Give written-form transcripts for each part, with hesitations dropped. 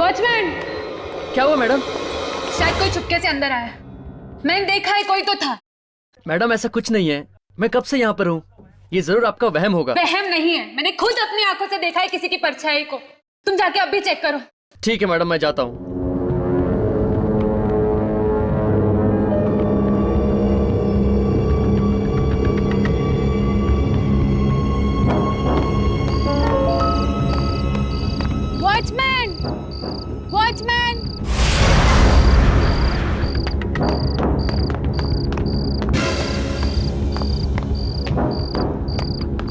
Watchman! क्या हुआ madam? शायद कोई चुपके से अंदर आया। मैंने देखा है, कोई तो था। मैडम ऐसा कुछ नहीं है, मैं कब से यहाँ पर हूँ। ये जरूर आपका वहम होगा। वहम नहीं है, मैंने खुद अपनी आंखों से देखा है किसी की परछाई को। तुम जाके अभी चेक करो। ठीक है मैडम, मैं जाता हूँ। वॉचमैन! वॉचमैन!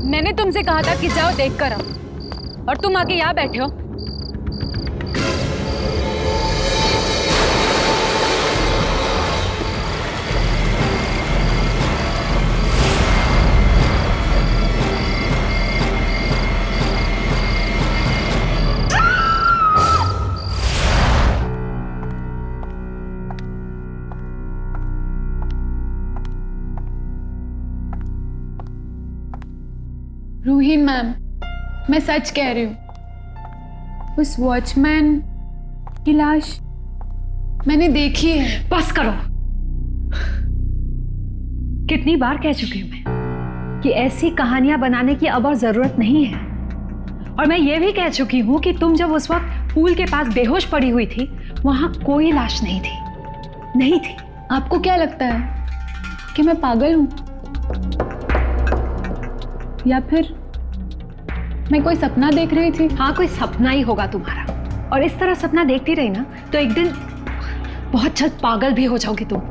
मैंने तुमसे कहा था कि जाओ देख कर आओ, और तुम आके यहाँ बैठे हो। रूहीन मैम, मैं सच कह रही हूँ, उस वॉचमैन की लाश मैंने देखी है। बस करो। कितनी बार कह चुकी हूं मैं कि ऐसी कहानियां बनाने की अब और जरूरत नहीं है। और मैं ये भी कह चुकी हूं कि तुम जब उस वक्त पूल के पास बेहोश पड़ी हुई थी, वहां कोई लाश नहीं थी। नहीं थी। आपको क्या लगता है कि मैं पागल हूँ, या फिर मैं कोई सपना देख रही थी? हाँ, कोई सपना ही होगा तुम्हारा। और इस तरह सपना देखती रही ना तो एक दिन बहुत जल्द पागल भी हो जाओगी तुम।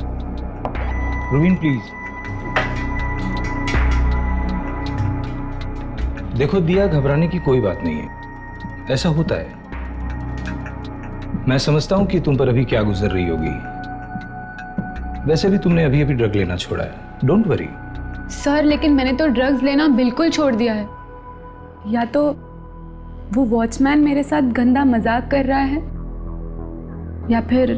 रूहीन प्लीज। देखो दिया, घबराने की कोई बात नहीं है, ऐसा होता है। मैं समझता हूं कि तुम पर अभी क्या गुजर रही होगी। वैसे भी तुमने अभी अभी ड्रग लेना छोड़ा है, डोंट वरी। सर, लेकिन मैंने तो ड्रग्स लेना बिल्कुल छोड़ दिया है। या तो वो वॉचमैन मेरे साथ गंदा मजाक कर रहा है, या फिर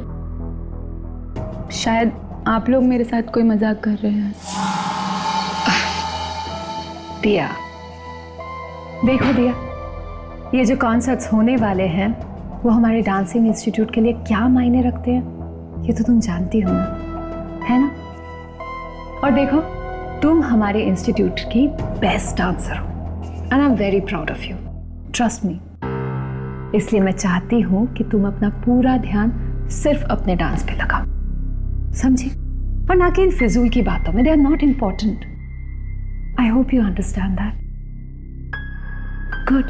शायद आप लोग मेरे साथ कोई मजाक कर रहे हैं। दिया, देखो दिया, ये जो कॉन्सर्ट्स होने वाले हैं वो हमारे डांसिंग इंस्टीट्यूट के लिए क्या मायने रखते हैं, ये तो तुम जानती हो ना, है ना? और देखो, तुम हमारे इंस्टीट्यूट की बेस्ट डांसर हो and I am very proud of you, trust me. इसलिए मैं चाहती हूं कि तुम अपना पूरा ध्यान सिर्फ अपने डांस पे लगाओ, समझी? और ना कि इन फिजूल की बातों में, they are not important. I hope you understand that. Good.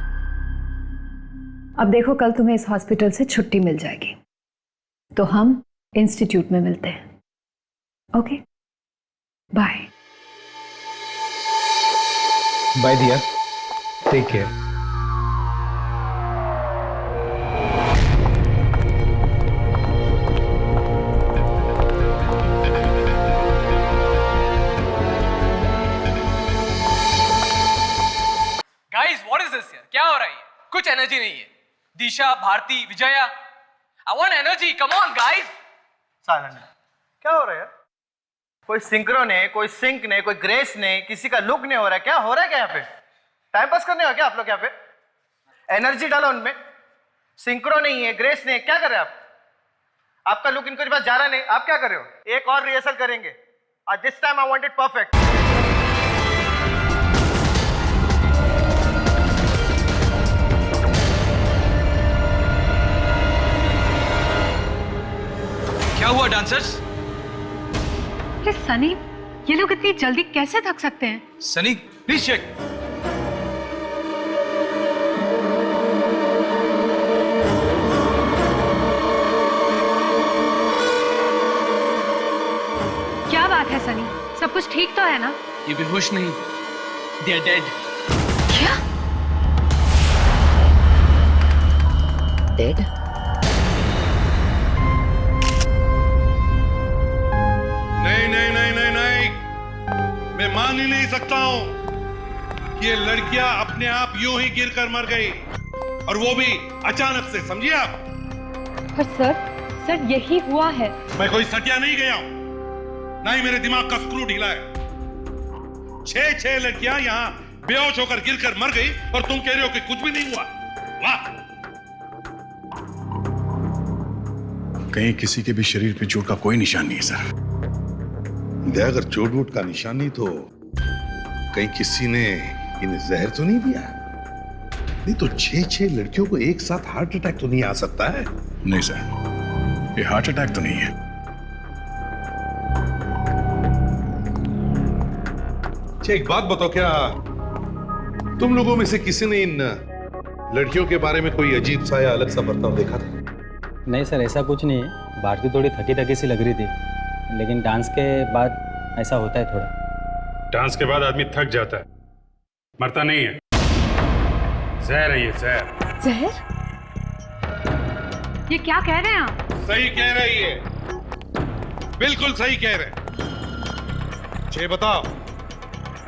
अब देखो, कल तुम्हें इस हॉस्पिटल से छुट्टी मिल जाएगी, तो हम इंस्टीट्यूट में मिलते हैं। Okay, bye. बाय दिया, take care. Guys, what is this यार? क्या हो रहा है? कुछ एनर्जी नहीं है। Disha, Bharti, Vijaya, I want energy, come on guys. सालन, क्या हो रहा है यार? कोई सिंक्रो नहीं, कोई सिंक नहीं, कोई ग्रेस नहीं, किसी का लुक नहीं हो रहा है। क्या हो रहा है? क्या यहाँ पे टाइम पास करने हो क्या आप लोग? यहाँ पे एनर्जी डालो उनमें। सिंक्रो नहीं है, ग्रेस नहीं है, क्या कर रहे हैं आप? आपका लुक इनको पास जा रहा नहीं, आप क्या कर रहे हो? एक और रिहर्सल करेंगे और this time I want it perfect. क्या हुआ डांसर्स? अरे सनी, ये लोग इतनी जल्दी कैसे थक सकते हैं? Sunny, please check. क्या बात है सनी, सब कुछ ठीक तो है ना? ये बेहोश नहीं, दे आर डेड। क्या? डेड? नहीं, मैं मान ही नहीं सकता हूं कि ये लड़कियां अपने आप यूं ही गिरकर मर गई, और वो भी अचानक से, समझिए आप? पर सर यही हुआ है। मैं कोई सटिया नहीं गया हूं, ना ही मेरे दिमाग का स्क्रू ढीला है। 6 लड़कियां यहां बेहोश होकर गिरकर मर गई और तुम कह रहे हो कि कुछ भी नहीं हुआ? वाह! कहीं किसी के भी शरीर पे चोट का कोई निशान नहीं है सर। अगर चोट वोट का निशान नहीं तो कहीं किसी ने इन्हें जहर तो नहीं दिया? नहीं तो 6 लड़कियों को एक साथ हार्ट अटैक तो नहीं आ सकता है? नहीं सर, ये हार्ट अटैक तो नहीं है। एक बात बताओ, क्या तुम लोगों में से किसी ने इन लड़कियों के बारे में कोई अजीब सा या अलग सा बर्ताव देखा था? नहीं सर, ऐसा कुछ नहीं है। भारती थोड़ी थकी थकी सी लग रही थी, लेकिन डांस के बाद ऐसा होता है थोड़ा। डांस के बाद आदमी थक जाता है, मरता नहीं है। जहर है ये, जहर। जहर? ये क्या कह रहे हैं आप? सही कह रही है, बिल्कुल सही कह रहे। ये बताओ,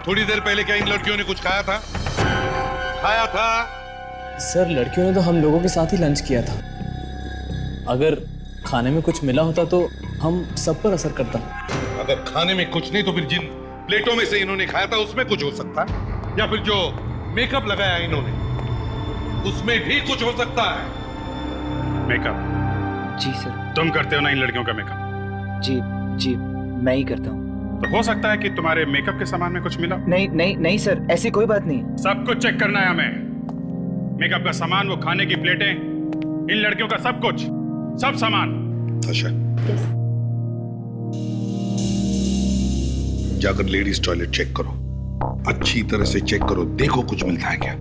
थोड़ी देर पहले क्या इन लड़कियों ने कुछ खाया था? खाया था? सर लड़कियों ने तो हम लोगों के साथ ही लंच किया था। अगर खाने में कुछ मिला होता तो हम सब पर असर करता। अगर खाने में कुछ नहीं तो फिर जिन प्लेटों में से इन्होंने खाया था उसमें कुछ हो सकता है, या फिर जो मेकअप लगाया इन्होंने उसमें भी कुछ हो सकता है। मेकअप? जी सर। तुम करते हो ना इन लड़कियों का मेकअप? जी जी, मैं ही करता हूँ। तो हो सकता है कि तुम्हारे मेकअप के सामान में कुछ मिला। नहीं नहीं नहीं सर, ऐसी कोई बात नहीं। सब कुछ चेक करना है हमें। मेकअप का सामान, वो खाने की प्लेटें, इन लड़कियों का सब कुछ, सब सामान। अच्छा, जाकर लेडीज टॉयलेट चेक करो, अच्छी तरह से चेक करो, देखो कुछ मिलता है क्या।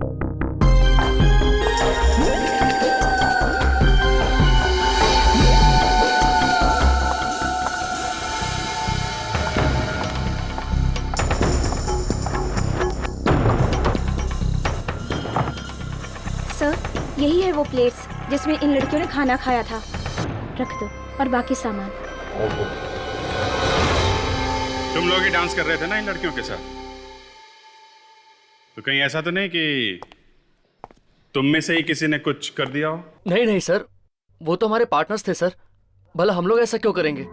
सर, यही है वो प्लेट्स जिसमें इन लड़कियों ने खाना खाया था। रख दो, और बाकी सामान। तुम लोग ही डांस कर रहे थे ना इन लड़कियों के साथ? तो कहीं ऐसा तो नहीं कि तुम में से ही किसी ने कुछ कर दिया हो? नहीं नहीं सर, वो तो हमारे पार्टनर्स थे सर। भला हम लोग ऐसा क्यों करेंगे?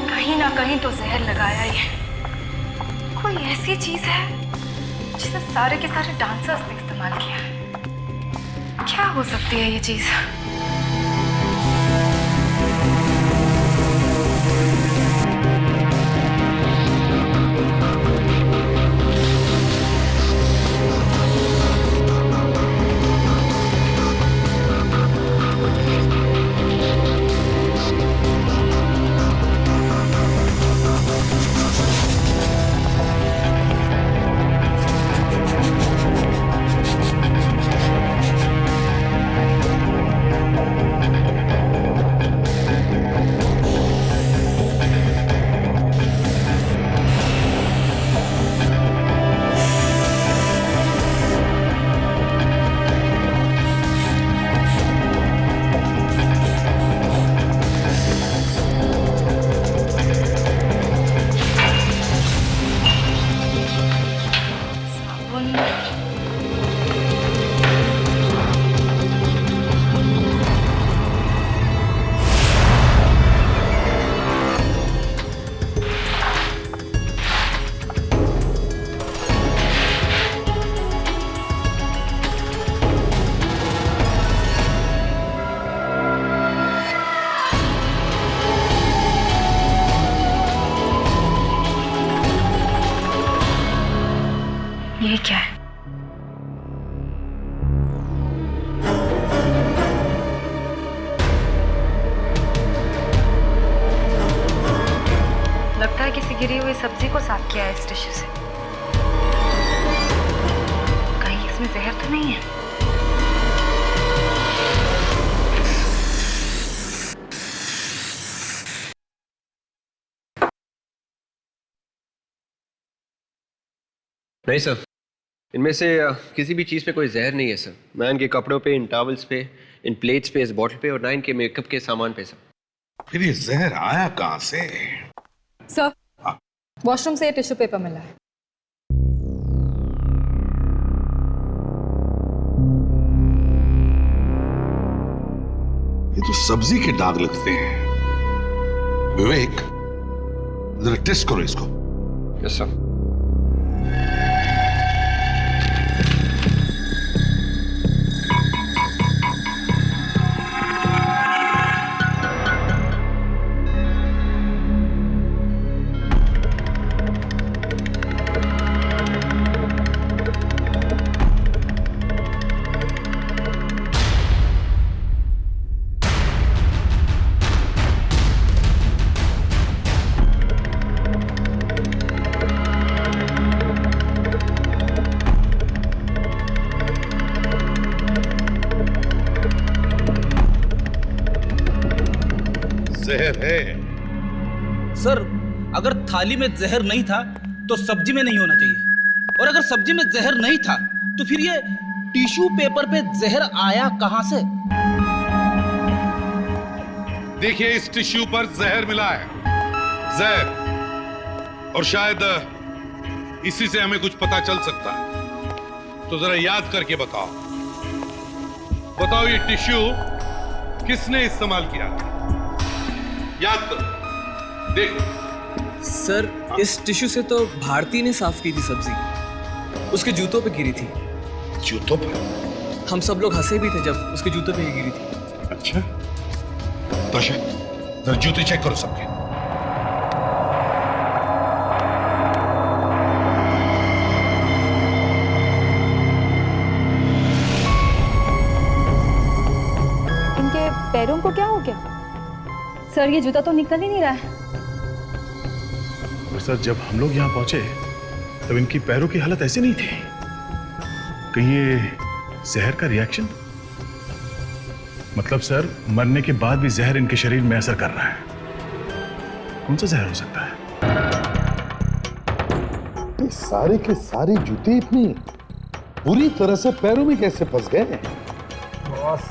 कहीं ना कहीं तो जहर लगाया ही है। कोई ऐसी चीज है जिसे सारे के सारे डांसर्स ने इस्तेमाल किया है। क्या हो सकती है ये चीज? ये क्या है? लगता है किसी गिरी हुई सब्जी को साफ किया है इस टिश्यू से। कहीं इसमें जहर तो नहीं है? नहीं सर, इनमें से किसी भी चीज़ पे कोई जहर नहीं है सर। ना इनके कपड़ों पे, इन टॉवल्स पे, इन प्लेट्स पे, इस बॉटल पे, और ना इनके मेकअप के सामान पे सर। फिर ये जहर आया कहाँ से? सर, वॉशरूम से टिश्यू पेपर मिला है। ये तो सब्जी के दाग लगते हैं। विवेक, जरा टेस्ट करो इसको। Yes sir. जहर है। सर, अगर थाली में जहर नहीं था तो सब्जी में नहीं होना चाहिए, और अगर सब्जी में जहर नहीं था तो फिर ये टिश्यू पेपर पे जहर आया कहां से? देखिए, इस टिश्यू पर जहर मिला है, जहर, और शायद इसी से हमें कुछ पता चल सकता है। तो जरा याद करके बताओ, ये टिश्यू किसने इस्तेमाल किया? याद करो, देखो। सर, इस टिश्यू से तो भारती ने साफ की थी सब्जी, उसके जूतों पे गिरी थी। जूतों पर? हम सब लोग हंसे भी थे जब उसके जूतों पे ही गिरी थी। अच्छा, तो जरा जूते चेक करो सबके। इनके पैरों को क्या हो गया? सर, ये जूता तो निकल ही नहीं रहा है। और सर, जब हम लोग यहाँ पहुंचे तब इनकी पैरों की हालत ऐसी नहीं थी। कहीं ये जहर का रिएक्शन? मतलब सर, मरने के बाद भी जहर इनके शरीर में असर कर रहा है। कौन सा जहर हो सकता है? ये सारे के सारे जूते इतनी बुरी तरह से पैरों में कैसे फंस गए? बॉस,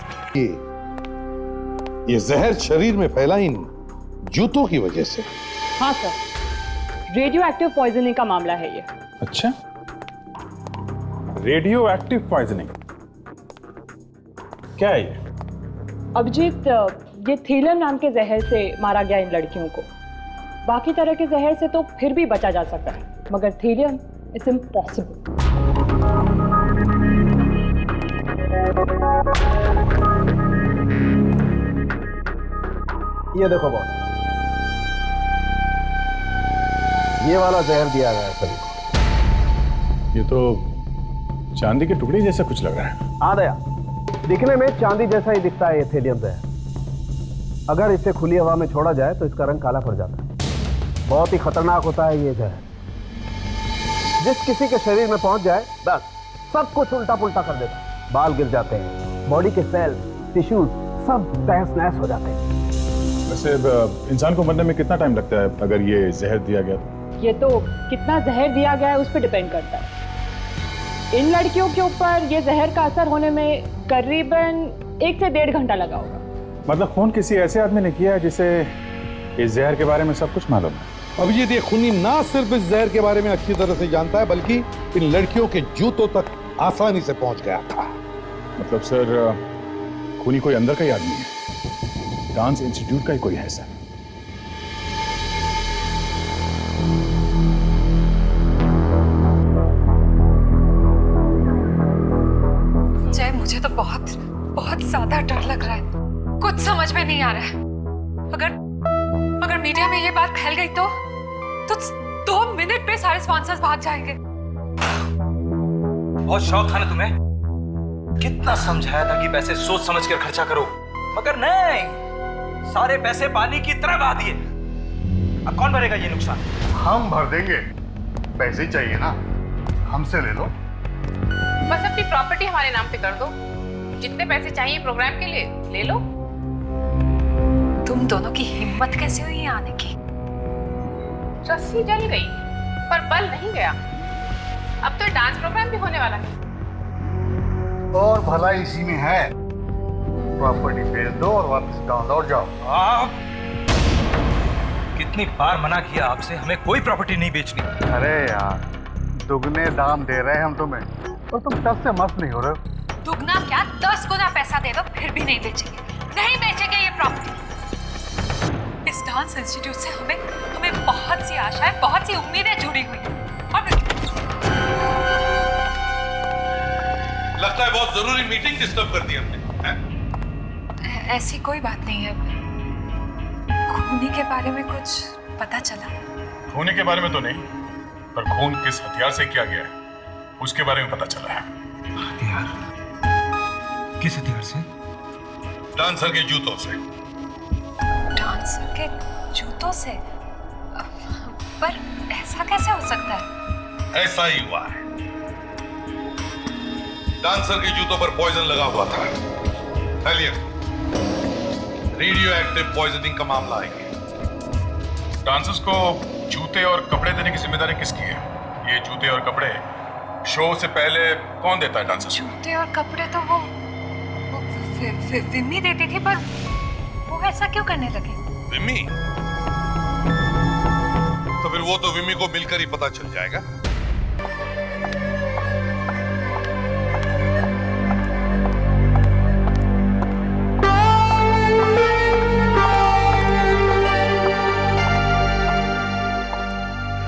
ये जहर शरीर में फैला इन जूतों की वजह से। हाँ सर, रेडियो एक्टिव पॉइजनिंग का मामला है ये। अच्छा, रेडियो एक्टिव पॉइजनिंग क्या है ये? अभिजीत, ये थीलियम नाम के जहर से मारा गया इन लड़कियों को। बाकी तरह के जहर से तो फिर भी बचा जा सकता है, मगर थीलियम इज इम्पॉसिबल। ये देखो बॉस, ये वाला जहर दिया गया है सभी को। ये तो चांदी के टुकड़े जैसा कुछ लग रहा है। हाँ दया, दिखने में चांदी जैसा ही दिखता है ये थीलियम जहर। अगर इसे खुली हवा में छोड़ा जाए तो इसका रंग काला पड़ जाता है। बहुत ही खतरनाक होता है ये जहर। जिस किसी के शरीर में पहुंच जाए, बस सब कुछ उल्टा पुल्टा कर देता है। बाल गिर जाते हैं, बॉडी के सेल, टिश्यूज सब तहस नहस हो जाते हैं। वैसे इंसान को मरने में कितना टाइम लगता है अगर ये जहर दिया गया तो? ये तो कितना जहर दिया गया है उस पर डिपेंड करता है। इन लड़कियों के ऊपर ये जहर का असर होने में करीबन 1 से 1.5 घंटा लगा होगा। मतलब खून किसी ऐसे आदमी ने किया है जिसे इस जहर के बारे में सब कुछ मालूम है। अभिजीत, ये खूनी ना सिर्फ इस जहर के बारे में अच्छी तरह से जानता है, बल्कि इन लड़कियों के जूतों तक आसानी से पहुंच गया था। मतलब सर, खूनी कोई अंदर का ही आदमी है, डांस इंस्टीट्यूट का ही कोई है सर। जय, मुझे तो बहुत ज्यादा डर लग रहा है। कुछ समझ में नहीं आ रहा है। अगर मीडिया में ये बात फैल गई तो 2 मिनट में सारे स्पॉन्सर्स भाग जाएंगे। बहुत शौक था ना तुम्हें? कितना समझाया था कि पैसे सोच समझ कर खर्चा करो, मगर नहीं, सारे पैसे पानी की तरह बहा दिए। अब कौन भरेगा ये नुकसान? हम भर देंगे। पैसे चाहिए ना, हमसे ले लो। बस अपनी प्रॉपर्टी हमारे नाम पे कर दो। जितने पैसे चाहिए प्रोग्राम के लिए ले लो। तुम दोनों की हिम्मत कैसे हुई यहाँ आने की? रस्सी जल गई पर बल नहीं गया। अब तो डांस प्रोग्राम भी होने वाला है। और भला इसी में है। प्रॉपर्टी बेच दो और वापस गांव लौट जाओ। आप कितनी बार मना किया आपसे, हमें कोई प्रॉपर्टी नहीं बेचनी। अरे यार, दुगने दाम दे रहे हैं हम तुम्हें और तुम तब से मस्त नहीं हो रहे हो। दुगना क्या, 10 गुना पैसा दे दो फिर भी नहीं बेचेंगे। नहीं बेचेंगे ये प्रॉपर्टी। इस डांस इंस्टीट्यूट से हमें बहुत सी आशाएं, बहुत सी उम्मीदें जुड़ी हुई हैं। और लगता है बहुत जरूरी मीटिंग डिस्टर्ब कर दी हमने, हैं? ऐसी कोई बात नहीं है। खूनी के बारे में कुछ पता चला? खूनी के बारे में तो नहीं, पर खून किस हथियार से किया गया है उसके बारे में पता चला है। हथियार? किस हथियार से? डांसर के जूतों से। डांसर के जूतों से? पर ऐसा कैसे हो सकता है? ऐसा ही हुआ है। डांसर के जूतों पर पॉइजन लगा हुआ था, थैलियम, रेडियो एक्टिव पॉइजनिंग का मामला है। डांसर्स को जूते और कपड़े देने की जिम्मेदारी किसकी है? ये जूते और कपड़े शो से पहले कौन देता है डांसर्स को? जूते और कपड़े तो वो विम्मी देती थी, पर वो ऐसा क्यों करने लगे? विम्मी? तो फिर वो तो विम्मी को मिलकर ही पता चल जाएगा।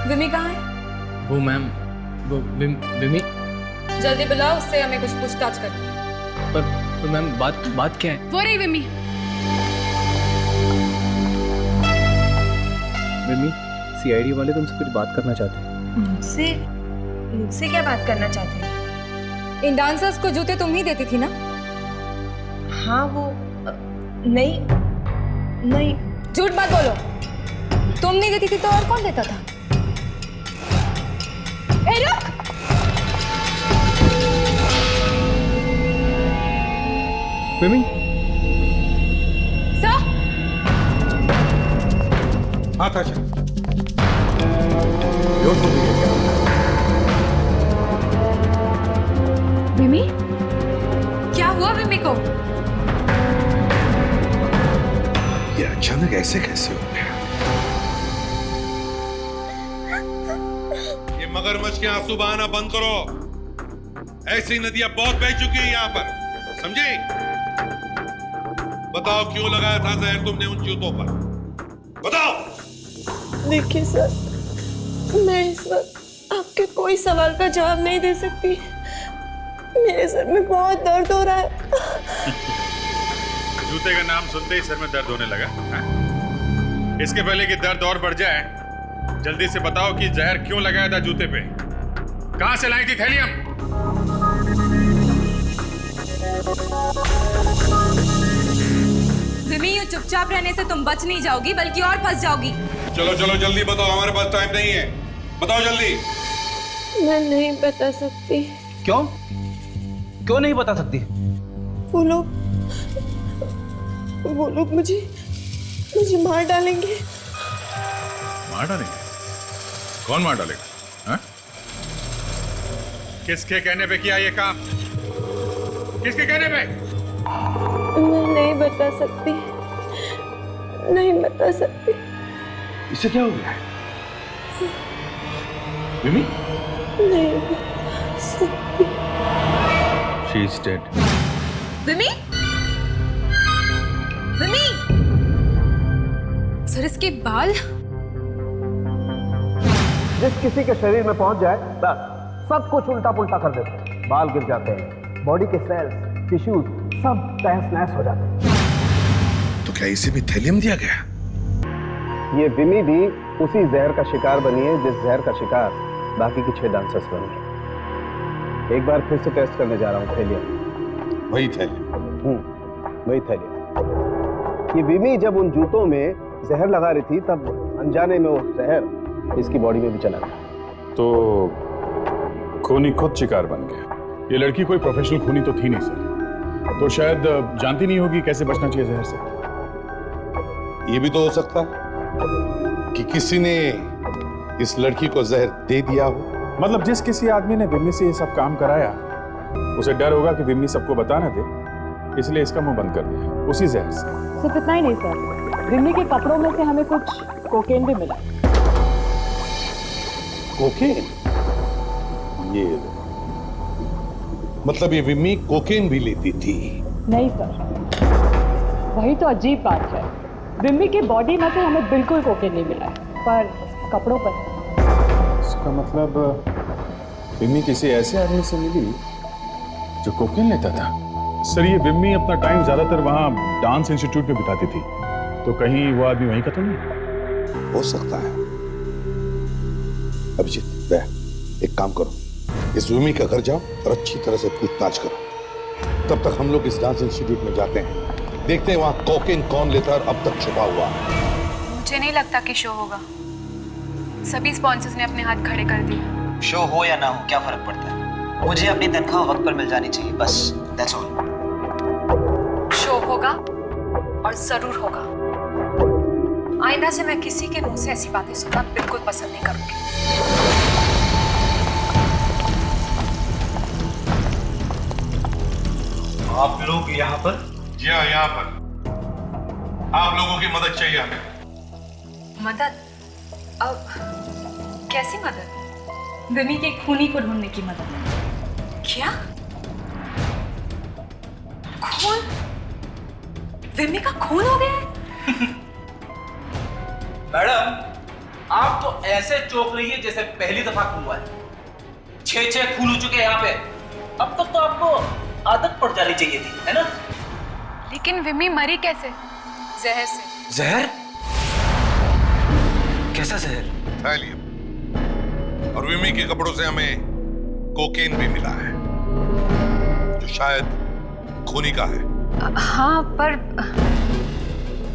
विमी कहाँ है? वो मैम, वो विमी। जल्दी बुलाओ, उससे हमें कुछ पूछताछ करनी है। पर मैम बात क्या है? वो रही विमी। विमी, सीआईडी वाले तुमसे कुछ बात करना चाहते हैं। मुझसे क्या बात करना चाहते हैं? इन डांसर्स को जूते तुम ही देती थी ना? हाँ वो नहीं। झूठ मत बोलो। तुम नहीं देती थी तो और कौन देता था? ए रुक! विमी? सर! हाँ था क्या? विमी? क्या हुआ विमी को? ये अचानक ऐसे कैसे हो गया? ये मगरमच्छ के आंसू बहाना बंद करो। ऐसी नदियां बहुत बह चुकी है यहाँ पर, समझे? बताओ क्यों लगाया था जहर तुमने उन जूतों पर? बताओ। देखिए सर, मैं इस वक्त आपके कोई सवाल का जवाब नहीं दे सकती। मेरे सर में बहुत दर्द हो रहा है। जूते का नाम सुनते ही सर में दर्द होने लगा, हाँ? इसके पहले कि दर्द और बढ़ जाए, जल्दी से बताओ कि जहर क्यों लगाया था जूते पे? कहां से लाई थी थैलियम? विमी, यूं चुपचाप रहने से तुम बच नहीं जाओगी बल्कि और फंस जाओगी। चलो चलो जल्दी बताओ, हमारे पास टाइम नहीं है। बताओ जल्दी। मैं नहीं बता सकती। क्यों नहीं बता सकती? वो लोग मुझे मार डालेंगे। मार डालेंगे? कौन मार डालेगा? हाँ? किसके कहने पे किया ये काम? किसके कहने पे? मैं नहीं बता सकती। इससे क्या हो गया है? विमी? नहीं बता सकती। She is dead. विमी? सर, इसके बाल? जिस किसी के शरीर में पहुंच जाए बस सब कुछ उल्टा पुल्टा कर देते हैं। बाल गिर जाते हैं, बॉडी के सेल्स, टिश्यूज सब तहस नहस हो जाते हैं। तो क्या इसे भी थैलियम दिया गया? ये विमी भी उसी जहर का शिकार बनी है जिस जहर का शिकार बाकी की 6 डांसर्स बने। एक बार फिर से टेस्ट करने जा रहा हूँ थैलियम। वही थैलियम? वही थैलियम। ये विमी जब उन जूतों में जहर लगा रही थी तब अनजाने में वो जहर इसकी बॉडी में भी चला गया। तो खूनी खुद शिकार बन गया। ये लड़की कोई प्रोफेशनल खूनी तो थी नहीं सर, तो शायद जानती नहीं होगी कैसे बचना चाहिए जहर से। ये भी तो हो सकता है कि किसी ने इस लड़की को जहर दे दिया हो। मतलब जिस किसी आदमी ने विम्मी से ये सब काम कराया, उसे डर होगा कि विम्मी सबको बता ना दे, इसलिए इसका मुंह बंद कर दिया उसी जहर से। सिर्फ इतना ही नहीं सर, विम्मी के कपड़ों में से हमें कुछ कोकेन भी मिला। कोकेन? ये मतलब ये विम्मी कोकेन भी लेती थी? नहीं सर, वही तो अजीब बात है। विम्मी की बॉडी में से हमें बिल्कुल कोकेन नहीं मिला है, पर कपड़ों पर। इसका मतलब विम्मी किसी ऐसे आदमी से मिली जो कोकेन लेता था? सर ये विम्मी अपना टाइम ज्यादातर वहाँ डांस इंस्टीट्यूट में बिताती थी, तो कहीं वो आदमी वहीं का तो नहीं? हो सकता है। अभिजीत, दया, एक काम करो, इस विम्मी का घर जाओ और अच्छी तरह से पूछताछ करो। तब तक हम लोग इस डांस इंस्टीट्यूट में जाते हैं, देखते हैं वहाँ कोकेन कौन लेता है और अब तक छुपा हुआ है। मुझे नहीं लगता कि शो होगा। सभी स्पॉन्सर्स ने अपने हाथ खड़े कर दिए। शो हो या ना हो क्या फर्क पड़ता है, मुझे अपनी तनख्वाह वक्त पर मिल जानी चाहिए, बस दैट्स ऑल। शो होगा और जरूर होगा। आइंदा से मैं किसी के मुंह से ऐसी बातें सुनना बिल्कुल पसंद नहीं करूंगी। आप लोग यहाँ पर? जी हाँ, यहाँ पर आप लोगों की मदद चाहिए हमें। मदद? अब कैसी मदद? विमी के खूनी को ढूंढने की मदद। क्या? खून? विमी का खून हो गया है? मैडम, आप तो ऐसे चौंक रही है जैसे पहली दफा खून हुआ है। 6 खून हो चुके हैं यहाँ पे। अब तक तो आपको आदत पड़ जानी चाहिए थी, है ना? लेकिन विमी मरी कैसे? जहर से। जहर? कैसा जहर? थैलियम। और विमी के कपड़ों से हमें कोकेन भी मिला है, जो शायद खूनी का है। हाँ, पर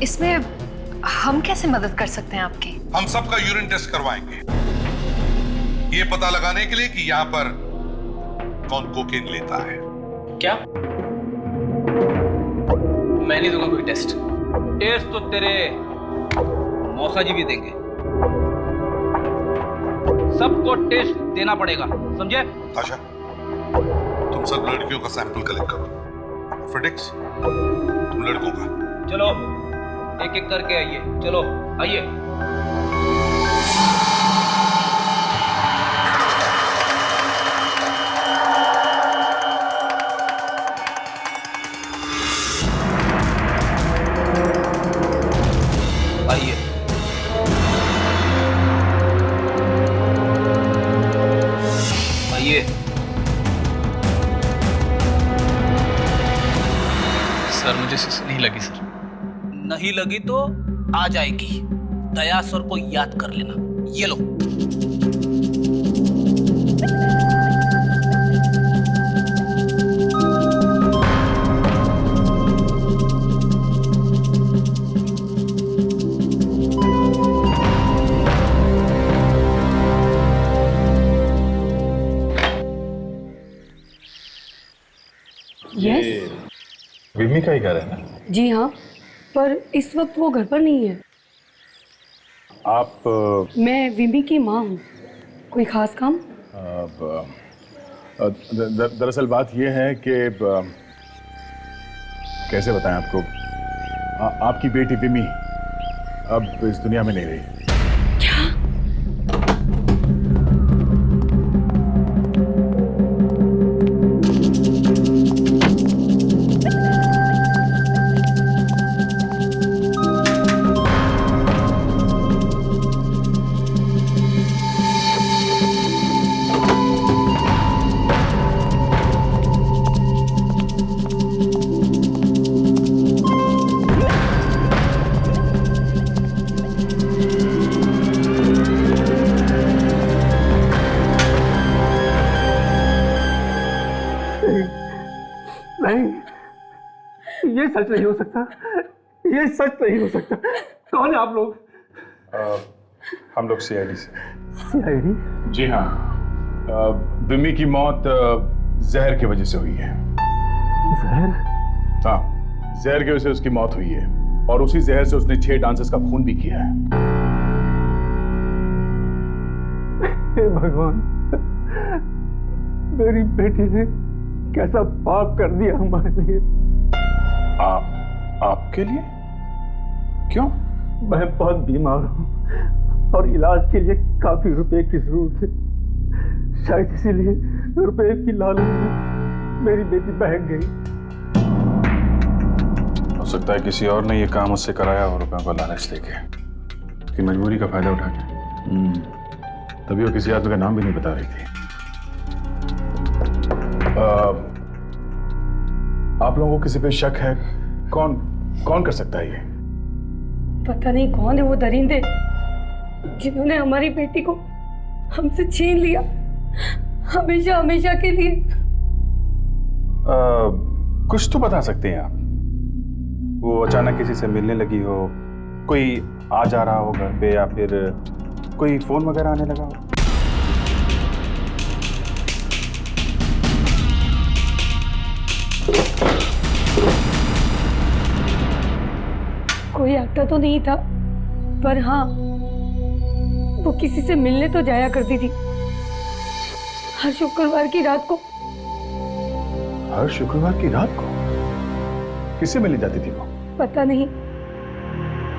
इसमें हम कैसे मदद कर सकते हैं आपकी? हम सबका यूरिन टेस्ट करवाएंगे, ये पता लगाने के लिए कि यहाँ पर कौन कोकेन लेता है। क्या? मैं नहीं दूंगा कोई टेस्ट। टेस्ट तो तेरे मौसा जी भी देंगे। सबको टेस्ट देना पड़ेगा, समझे? आशा, तुम सब लड़कियों का सैंपल कलेक्ट करो। फिडिक्स, तुम लड़कों का। चलो एक एक करके आइए। चलो आइए। आइए। आइए। सर मुझे सुस्ती नहीं लगी सर। नहीं लगी तो आ जाएगी। दया सर को याद कर लेना। ये लो। यस, विम्मी का ही घर है ना? जी हाँ, पर इस वक्त वो घर पर नहीं है। आप मैं विमी की माँ हूँ। कोई खास काम? दरअसल बात यह है कि कैसे बताएं आपको, आपकी बेटी विमी अब इस दुनिया में नहीं रही। क्या? ये सच नहीं हो सकता, ये सच नहीं हो सकता। कौन है आप लोग? हम लोग सीआईडी से। सीआईडी? जी हाँ, विमी की मौत जहर की वजह से हुई है। जहर? हाँ, जहर की वजह से उसकी मौत हुई है और उसी जहर से उसने 6 डांसर्स का खून भी किया है। हे भगवान, मेरी बेटी ने कैसा पाप कर दिया हमारे लिए। आपके लिए? क्यों? मैं बहुत बीमार हूँ और इलाज के लिए काफी रुपए की जरूरत है। शायद इसीलिए रुपए की लालच में मेरी बेटी बहक गई। हो सकता है किसी और ने ये काम उससे कराया और रुपयों को लालच देके, कि मजबूरी का फायदा उठा के। तभी वो किसी आदमी का नाम भी नहीं बता रही थी। आप लोगों को किसी पे शक है? कौन कौन कर सकता है ये? पता नहीं कौन है वो दरिंदे जिन्होंने हमारी बेटी को हमसे छीन लिया, हमेशा हमेशा के लिए। कुछ तो बता सकते हैं आप? वो अचानक किसी से मिलने लगी हो, कोई आ जा रहा हो घर पे, या फिर कोई फोन वगैरह आने लगा हो? कोई आता तो नहीं था, पर हाँ वो किसी से मिलने तो जाया करती थी हर शुक्रवार की रात को। हर शुक्रवार की रात को? किससे मिलने जाती थी वो? पता नहीं,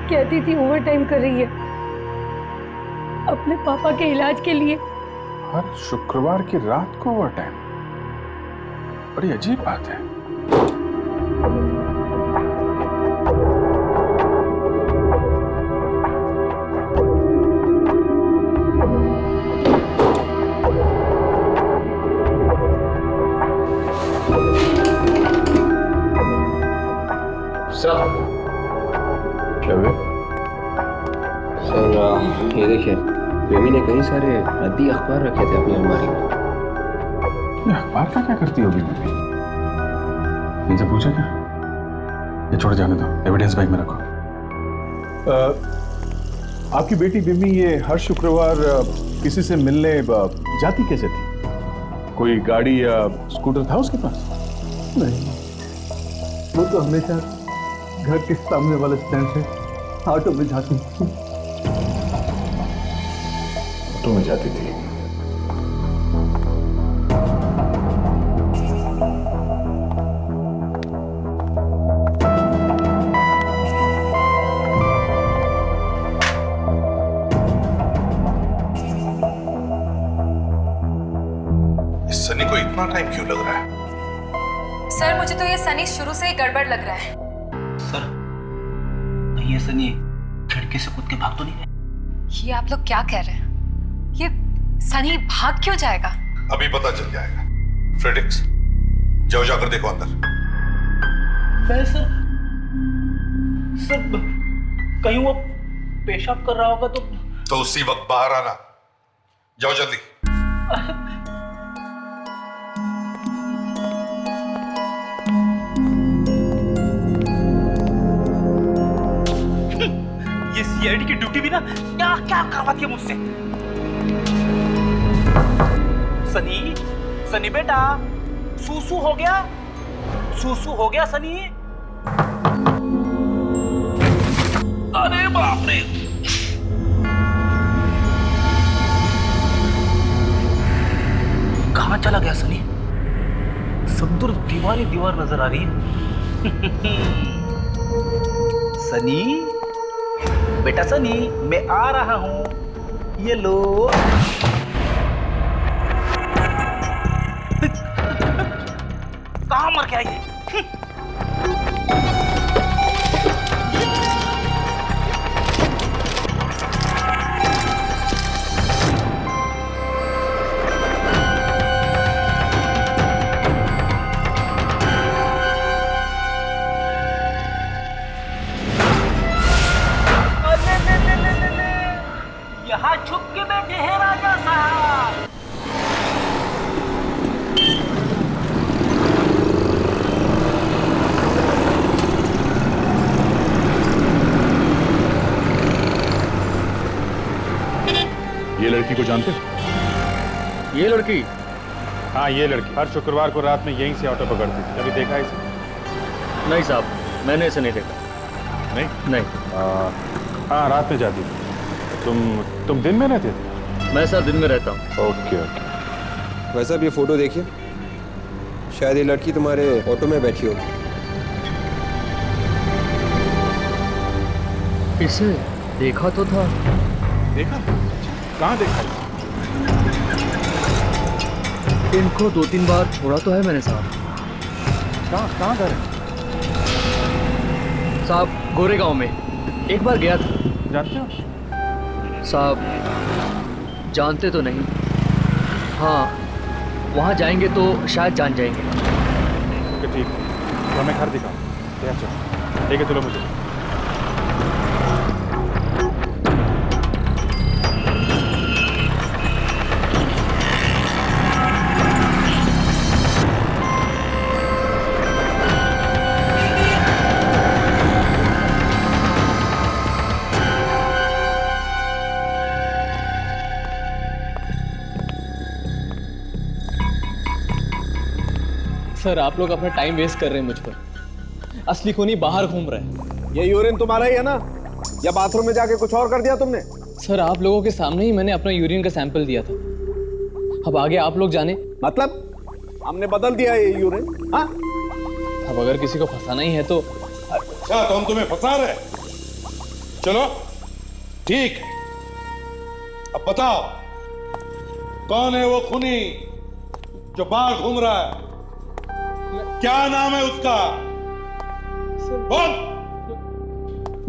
कहती थी ओवर टाइम कर रही है अपने पापा के इलाज के लिए। हर शुक्रवार की रात को ओवर टाइम? बड़ी अजीब बात है। सर क्या हुआ? सर ये देखिए, बेबी ने कई सारे रद्दी अखबार रखे थे अपनी अलमारी में। ये अखबार का क्या करती होगी बेबी? इनसे पूछा क्या? ये छोड़ जाने दो, एविडेंस बैग में रखो। आपकी बेटी बिम्मी ये हर शुक्रवार किसी से मिलने जाती कैसे थी? कोई गाड़ी या स्कूटर था उसके पास? नहीं, वो तो हमेशा घर के सामने वाले स्टैंड से ऑटो में जाती थी। ऑटो में जाती थी? इस सनी को इतना टाइम क्यों लग रहा है? सर मुझे तो ये सनी शुरू से ही गड़बड़ लग रहा है। सर ये सनी खिड़की से कूद के भाग तो नहीं गए? ये आप लोग क्या कह रहे हैं? ये सनी भाग क्यों जाएगा? अभी पता चल जाएगा। फ्रेडिक्स, जाओ जाकर देखो अंदर। मैं सर कहीं वो पेशाब कर रहा होगा तो उसी वक्त बाहर आना। जाओ जल्दी। ये सीआईडी की ड्यूटी भी ना क्या क्या करवाती है मुझसे। सनी बेटा, सूसू हो गया? सूसू हो गया सनी? अरे बाप रे, कहां चला गया सनी? सब दूर दीवार ही दीवार नजर आ रही है। सनी बेटा, सनी मैं आ रहा हूं, ये लो। कहां मर गया ये? यहाँ छुप के बैठे हैं राजा साहब। ये लड़की को जानते हो? ये लड़की? हाँ, ये लड़की हर शुक्रवार को रात में यहीं से ऑटो पकड़ती थी। कभी देखा है इसे? नहीं साहब, मैंने इसे नहीं देखा। नहीं? हाँ, रात में जाती थी। तुम दिन में रहते थे? मैं सर दिन में रहता हूँ। ओके। भाई साहब ये फोटो देखिए, शायद ये लड़की तुम्हारे ऑटो में बैठी होगी। इसे देखा तो था। देखा? कहाँ देखा? इनको 2-3 बार छोड़ा तो है मैंने साहब। कहाँ घर है? साहब गोरेगांव में एक बार गया था। जानते हो? साहब जानते तो नहीं, हाँ वहाँ जाएंगे तो शायद जान जाएंगे। ठीक है। तो मैं घर दिखाऊँ? अच्छा ठीक है, चलो मुझे। सर आप लोग अपना टाइम वेस्ट कर रहे हैं मुझ पर। असली खूनी बाहर घूम रहा है। ये यूरिन तुम्हारा ही है ना, या बाथरूम में जाके कुछ और कर दिया तुमने? सर आप लोगों के सामने ही मैंने अपना यूरिन का सैंपल दिया था। अब आगे आप लोग जाने। मतलब हमने बदल दिया ये यूरिन? हाँ, अब अगर किसी को फंसाना ही है तो। अच्छा तो हम तुम्हें फंसा रहे? चलो ठीक है, अब बताओ कौन है वो खूनी जो बाहर घूम रहा है? क्या नाम है उसका? बोल।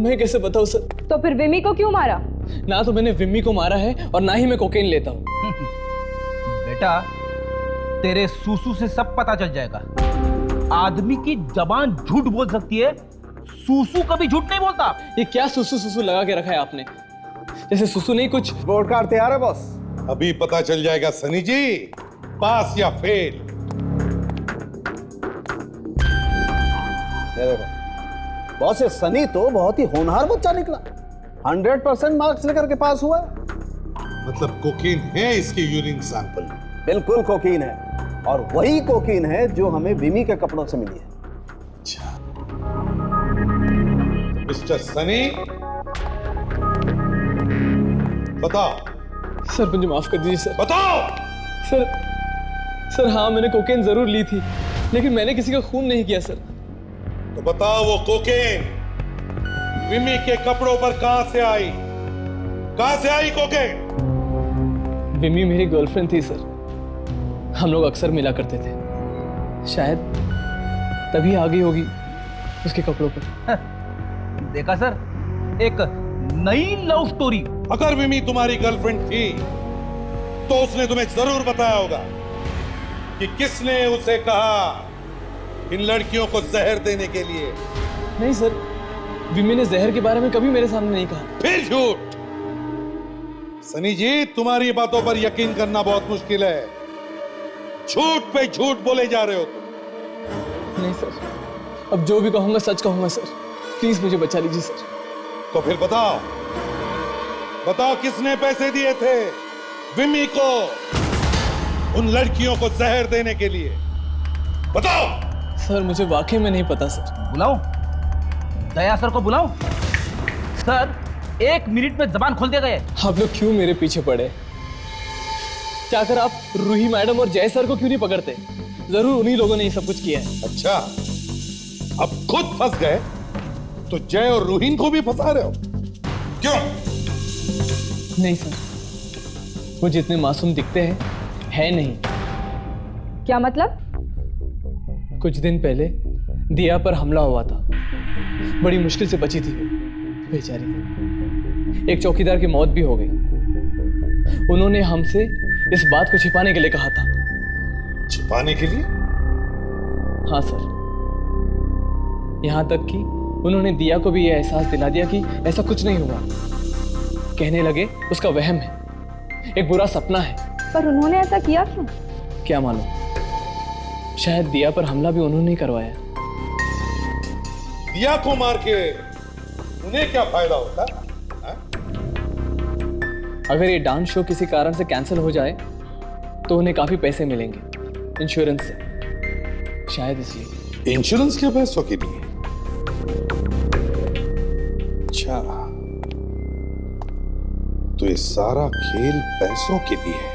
मैं कैसे बताऊं सर? तो फिर विमी को क्यों मारा? ना तो मैंने विमी को मारा है और ना ही मैं कोकेन लेता हूँ। बेटा तेरे सूसू से सब पता चल जाएगा। आदमी की जबान झूठ बोल सकती है, सूसू कभी झूठ नहीं बोलता। ये क्या सुसु सुसु लगा के रखा है आपने? जैसे सुसु नहीं कुछ। बोर्ड कार्ड तैयार है बॉस? अभी पता चल जाएगा सनी जी, पास या फेल। ये देखो बॉस, ये सनी तो बहुत ही होनहार बच्चा निकला। 100% मार्क्स लेकर के पास हुआ है। मतलब कोकीन है इसके यूरिन सैंपल? बिल्कुल कोकीन है, और वही कोकीन है जो हमें विमी के कपड़ों से मिली है। अच्छा मिस्टर सनी, बताओ। सर मुझे माफ कर दीजिए सर। बताओ। सर हाँ मैंने कोकेन जरूर ली थी, लेकिन मैंने किसी का खून नहीं किया सर। तो बताओ वो कोकेन विमी के कपड़ों पर कहां से आई? कहां से आई कोकेन? विमी मेरी गर्लफ्रेंड थी सर, हम लोग अक्सर मिला करते थे। शायद तभी आ गई होगी उसके कपड़ों पर। देखा सर, एक नई लव स्टोरी। अगर विमी तुम्हारी गर्लफ्रेंड थी तो उसने तुम्हें जरूर बताया होगा कि किसने उसे कहा इन लड़कियों को जहर देने के लिए। नहीं सर, विमी ने जहर के बारे में कभी मेरे सामने नहीं कहा। फिर झूठ। सनी जी, तुम्हारी बातों पर यकीन करना बहुत मुश्किल है। झूठ पे झूठ बोले जा रहे हो तुम। नहीं सर, अब जो भी कहूंगा सच कहूंगा सर। प्लीज मुझे बचा लीजिए सर। तो फिर बताओ, बताओ किसने पैसे दिए थे विमी को उन लड़कियों को जहर देने के लिए? बताओ। सर मुझे वाकई में नहीं पता सर। बुलाओ दया सर को, बुलाओ। सर 1 मिनट में जबान खोल दिया गया। आप लोग क्यों मेरे पीछे पड़े? क्या कर आप रूही मैडम और जय सर को क्यों नहीं पकड़ते? जरूर उन्हीं लोगों ने ये सब कुछ किया है। अच्छा, अब खुद फंस गए तो जय और रूहीन को भी फंसा रहे हो? क्यों? नहीं सर, वो जितने मासूम दिखते हैं है नहीं। क्या मतलब? कुछ दिन पहले दिया पर हमला हुआ था, बड़ी मुश्किल से बची थी वो बेचारी। एक चौकीदार की मौत भी हो गई। उन्होंने हमसे इस बात को छिपाने के लिए कहा था। छिपाने के लिए? हाँ सर, यहां तक कि उन्होंने दिया को भी यह एहसास दिला दिया कि ऐसा कुछ नहीं हुआ। कहने लगे उसका वहम है, एक बुरा सपना है। पर उन्होंने ऐसा किया क्यों? क्या मालूम, शायद दिया पर हमला भी उन्होंने ही करवाया। दिया को मार के उन्हें क्या फायदा होता? अगर ये डांस शो किसी कारण से कैंसिल हो जाए तो उन्हें काफी पैसे मिलेंगे इंश्योरेंस से, शायद इसलिए। इंश्योरेंस के पैसों के लिए? अच्छा, तो ये सारा खेल पैसों के लिए है।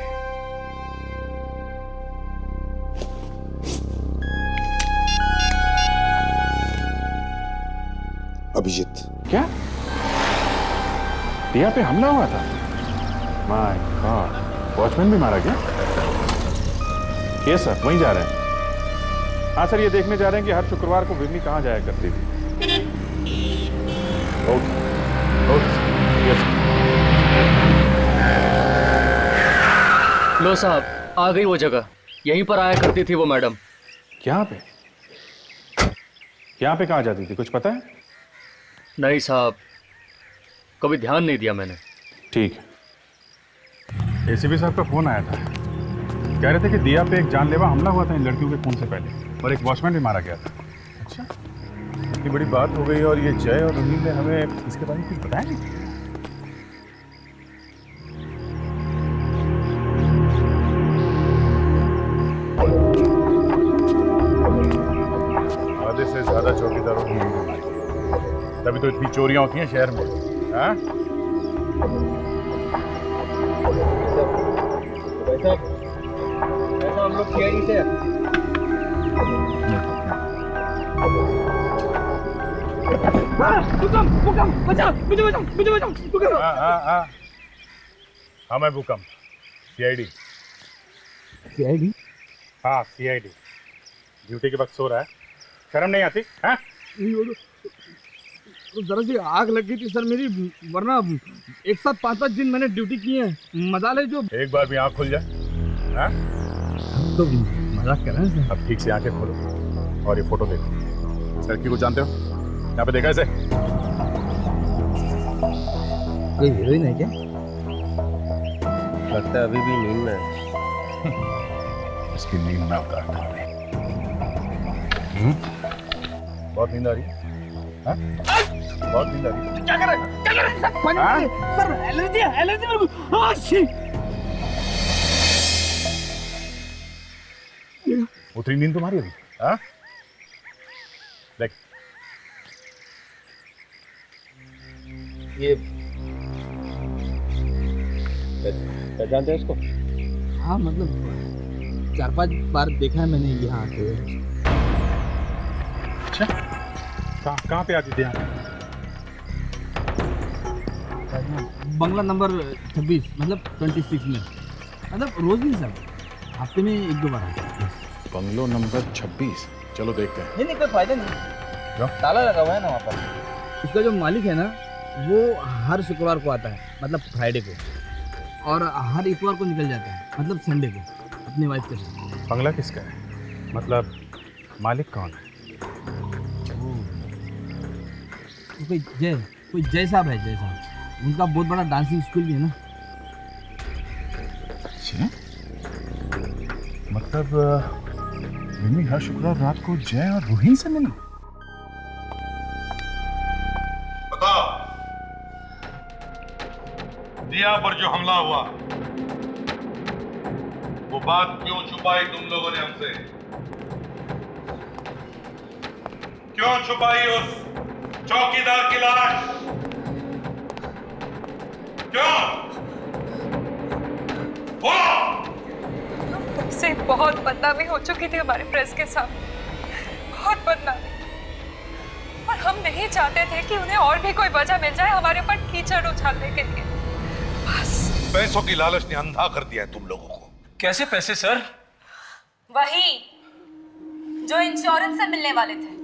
अभिजीत, क्या दिया पे हमला हुआ था? माय गॉड, वॉचमैन भी मारा क्या? यस सर, वहीं जा रहे हैं। हाँ सर, ये देखने जा रहे हैं कि हर शुक्रवार को विमी कहाँ जाया करती थी। Okay okay yes. लो साहब, आ गई वो जगह। यहीं पर आया करती थी वो मैडम। यहाँ पे? यहाँ पे कहाँ जाती थी, कुछ पता है? नहीं साहब, कभी ध्यान नहीं दिया मैंने। ठीक है। एसीपी साहब का फोन आया था, कह रहे थे कि दिया पे एक जानलेवा हमला हुआ था इन लड़कियों के खून से पहले, और एक वॉचमैन भी मारा गया था। अच्छा, इतनी बड़ी बात हो गई और ये जय और रुनील ने हमें इसके बारे में कुछ बताया नहीं। आधे से ज्यादा चौकीदारों की नींद हमारी, तभी तो इतनी चोरियां होती हैं शहर में। हाँ? ऐसा हम लोग सीआईडी से हाँ मैं भूकंप, सीआईडी। सीआईडी? हाँ सीआईडी। ड्यूटी के वक्त सो रहा है, शर्म नहीं आती? हाँ? तो जरा सी आग लग गई थी सर मेरी, वरना एक साथ 5-5 दिन मैंने ड्यूटी की है। मजा ले जो एक बार भी आँख खुल जाए। हाँ? तो मजाक कर रहे हैं सर। अब ठीक से आंखें खोलो और ये फोटो देखो। इस लड़की को जानते हो? यहाँ पे देखा इसे? कोई हीरोइन है क्या? लगता है अभी भी नींद में है। इसकी नींद में उतारता हूँ। बहुत नींद आ रही है? हाँ? बहुत नींद आ रही है? क्या कर रहे हैं? क्या कर रहे हैं? सर एलर्जी है, एलर्जी मेरे को। उतरी नींद तुम्हारी अभी? हाँ? देख ये जानते हैं इसको? हाँ मतलब 4-5 बार देखा है मैंने यहाँ आते हुए। अच्छा, कहाँ पे आती थी यहाँ? बंगला नंबर 26 मतलब 26 में, मतलब रोज नहीं सर, हफ्ते में 1-2 बार आता है। बंगलो नंबर 26, चलो देखते हैं। नहीं कोई फायदा नहीं, क्यों? ताला लगा हुआ है ना वहाँ पर। उसका जो मालिक है ना, वो हर शुक्रवार को आता है, मतलब फ्राइडे को, और हर इतवार को निकल जाता है, मतलब संडे को, अपनी वाइफ के साथ। बंगला किसका है? मतलब मालिक कौन है? कोई जय साहब है, जय साहब। उनका बहुत बड़ा डांसिंग स्कूल भी है ना। अच्छा, मतलब मिमी हर शुक्रवार रात को जय और रूही से मिली? बताओ, दिया पर जो हमला हुआ वो बात क्यों छुपाई तुम लोगों ने हमसे? क्यों छुपाई उस चौकीदार की लाश? क्यों? बोलो! से बहुत बदनामी हो चुकी थी हमारे प्रेस के सामने, बहुत बदनामी, और हम नहीं चाहते थे कि उन्हें और भी कोई वजह मिल जाए हमारे ऊपर कीचड़ उछालने के लिए। बस पैसों की लालच ने अंधा कर दिया है तुम लोगों को। कैसे पैसे सर? वही जो इंश्योरेंस से मिलने वाले थे।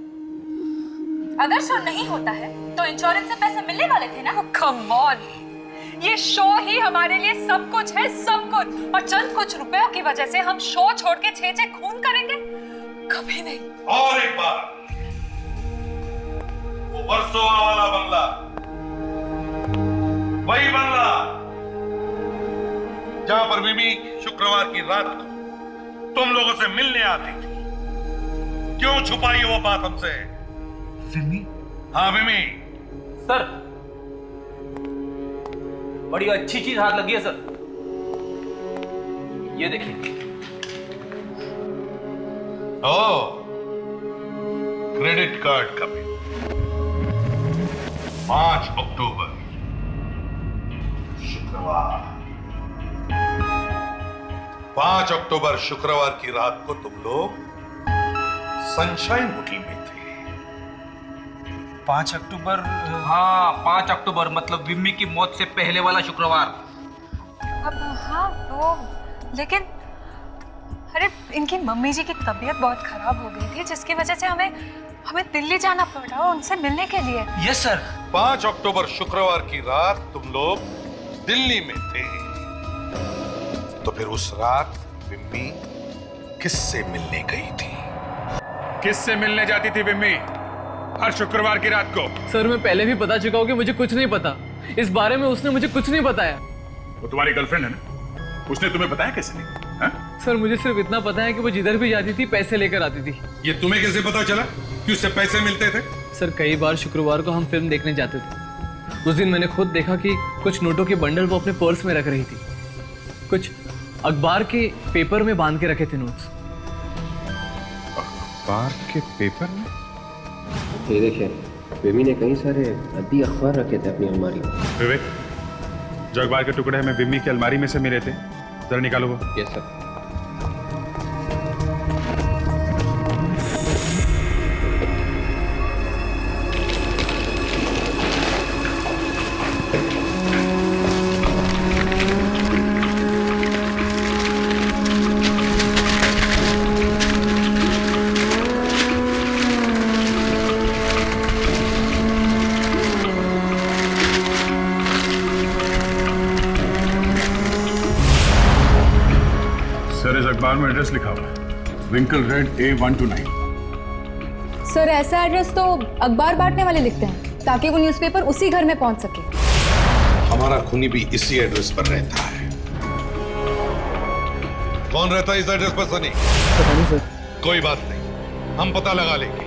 अगर शो नहीं होता है तो इंश्योरेंस से पैसे मिलने वाले थे ना। कम ऑन, ये शो ही हमारे लिए सब कुछ है, सब कुछ, और चंद कुछ रुपयों की वजह से हम शो छोड़ के 6 खून करेंगे? कभी नहीं। और एक बार, वो वर्सोवा वाला बंगला, वही बंगला जहां पर मिमी शुक्रवार की रात को तुम लोगों से मिलने आती थी, क्यों छुपाई वो बात हमसे? विमी? हाँ विमी। सर बड़ी अच्छी चीज हाथ लगी है सर, ये देखिए। ओह, क्रेडिट कार्ड का बिल 5 अक्टूबर शुक्रवार, 5 अक्टूबर शुक्रवार की रात को तुम लोग सनशाइन होटल में थे। 5 अक्टूबर? हाँ 5 अक्टूबर मतलब विम्मी की मौत से पहले वाला शुक्रवार। अब हाँ वो, लेकिन अरे इनकी मम्मी जी की तबीयत बहुत खराब हो गई थी, जिसकी वजह से हमें दिल्ली जाना पड़ा उनसे मिलने के लिए। Yes sir. 5 अक्टूबर शुक्रवार की रात तुम लोग दिल्ली में थे, तो फिर उस रात विम्मी किससे मिलने गई थी? किससे मिलने जाती थी विम्मी? हर शुक्रवार की रात को। सर मैं पहले भी बता चुका हूँ कि मुझे कुछ नहीं पता इस बारे में। उसने मुझे कुछ नहीं बताया। वो तुम्हारी गर्लफ्रेंड है ना, उसने तुम्हें बताया कैसे नहीं? हा? सर मुझे सिर्फ इतना पता है कि वो जिधर भी जाती थी पैसे लेकर आती थी। ये तुम्हें कैसे पता चला कि उससे पैसे मिलते थे? सर कई बार शुक्रवार को हम फिल्म देखने जाते थे। उस दिन मैंने खुद देखा कि कुछ नोटों के बंडल वो अपने पर्स में रख रही थी। कुछ अखबार के पेपर में बांध के रखे थे नोट्स। अखबार के पेपर में? ये देखिए, विमी ने कई सारे अद्दी अखबार रखे थे अपनी अलमारी में। विवेक, जो अखबार के टुकड़े हमें विमी की अलमारी में से मिले थे, जरा निकालो वो। Yes sir. सर इस अखबार में एड्रेस लिखा हुआ है, विंकल रेड A129। सर ऐसा एड्रेस तो अखबार बांटने वाले लिखते हैं ताकि वो न्यूज़पेपर उसी घर में पहुंच सके। हमारा खूनी भी इसी एड्रेस पर रहता है। कौन रहता है इस एड्रेस पर सनी? पता नहीं सर। कोई बात नहीं, हम पता लगा लेंगे।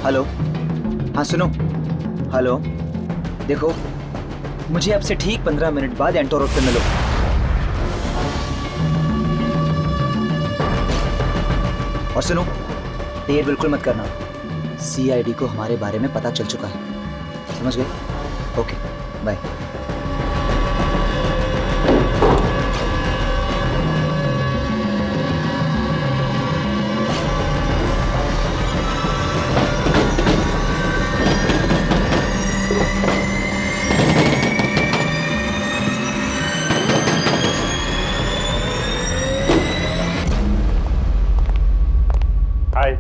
हेलो, हाँ सुनो। हेलो, देखो मुझे आपसे ठीक 15 मिनट बाद एंटो रोड पे मिलो। और सुनो, देर बिल्कुल मत करना। CID को हमारे बारे में पता चल चुका है, समझ गए? Okay, bye. हाय।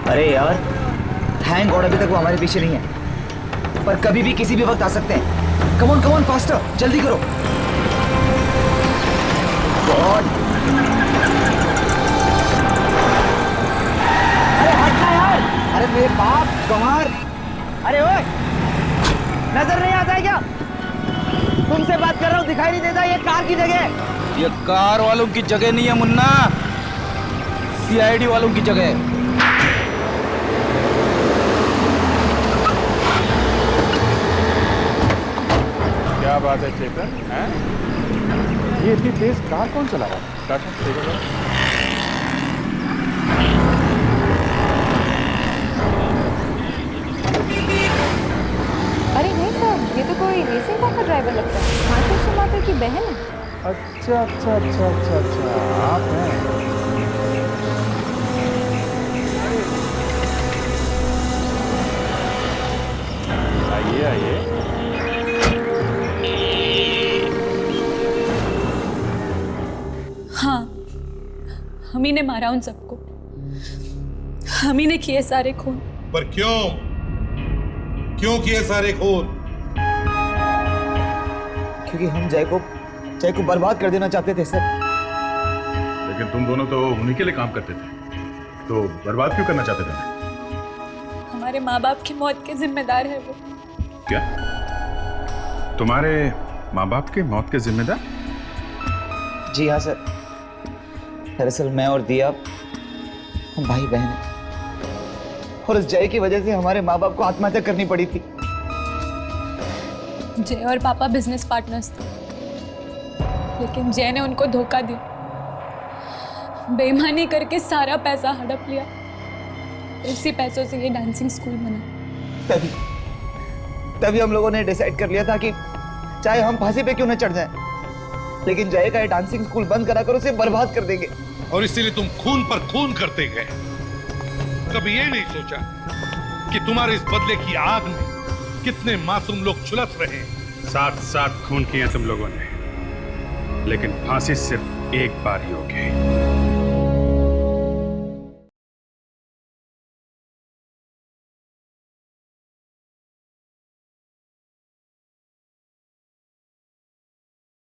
अरे यार, थैंक गॉड अभी तक वो हमारे पीछे नहीं है, पर कभी भी किसी भी वक्त आ सकते हैं। कम ऑन फास्टर, जल्दी करो। गॉड, अरे हटना यार। अरे मेरे बाप कमार, अरे ओए, नजर नहीं आता है क्या? तुमसे बात कर रहा हूँ, दिखाई नहीं देता? ये कार की जगह है। ये कार वालों की जगह नहीं है मुन्ना, CID वालों की जगह है। क्या बात है चेतन, हैं? ये इतनी तेज कार कौन चला रहा है? टाटा चेतन। अरे नहीं सर, ये तो कोई रेसिंग कार का ड्राइवर लगता है। मार्केट मार्केट की बहन है। अच्छा अच्छा अच्छा अच्छा अच्छा, आप हैं। आइए आइए। हाँ, हम ही ने मारा उन सबको, हम ही ने किए सारे खून। पर क्यों? क्यों किए सारे खून? क्योंकि हम जय को बर्बाद कर देना चाहते थे सर। लेकिन तुम दोनों तो उन्हीं के लिए काम करते थे, तो बर्बाद क्यों करना चाहते थे? हमारे माँ बाप की मौत के जिम्मेदार है वो। क्या तुम्हारे माँ बाप के मौत के जिम्मेदार? जी हाँ सर, दरअसल मैं और दिया हम भाई बहन हैं और उस जय की वजह से हमारे माँ बाप को आत्महत्या करनी पड़ी थी। जय और पापा बिजनेस पार्टनर्स थे, लेकिन जय ने उनको धोखा दिया, बेईमानी करके सारा पैसा हड़प लिया। उसी पैसों से ये डांसिंग स्कूल बना। तभी हम लोगों ने डिसाइड कर लिया था कि चाहे हम फांसी पे क्यों न चढ़ जाएं, लेकिन जय का ये डांसिंग स्कूल बंद करा कर उसे बर्बाद कर देंगे। और इसीलिए तुम खून पर खून करते गए। कभी ये नहीं सोचा कि तुम्हारे इस बदले की आग में कितने मासूम लोग झुलस रहे हैं। साथ साथ खून किए तुम लोगों ने, लेकिन फांसी सिर्फ एक बार ही होगी।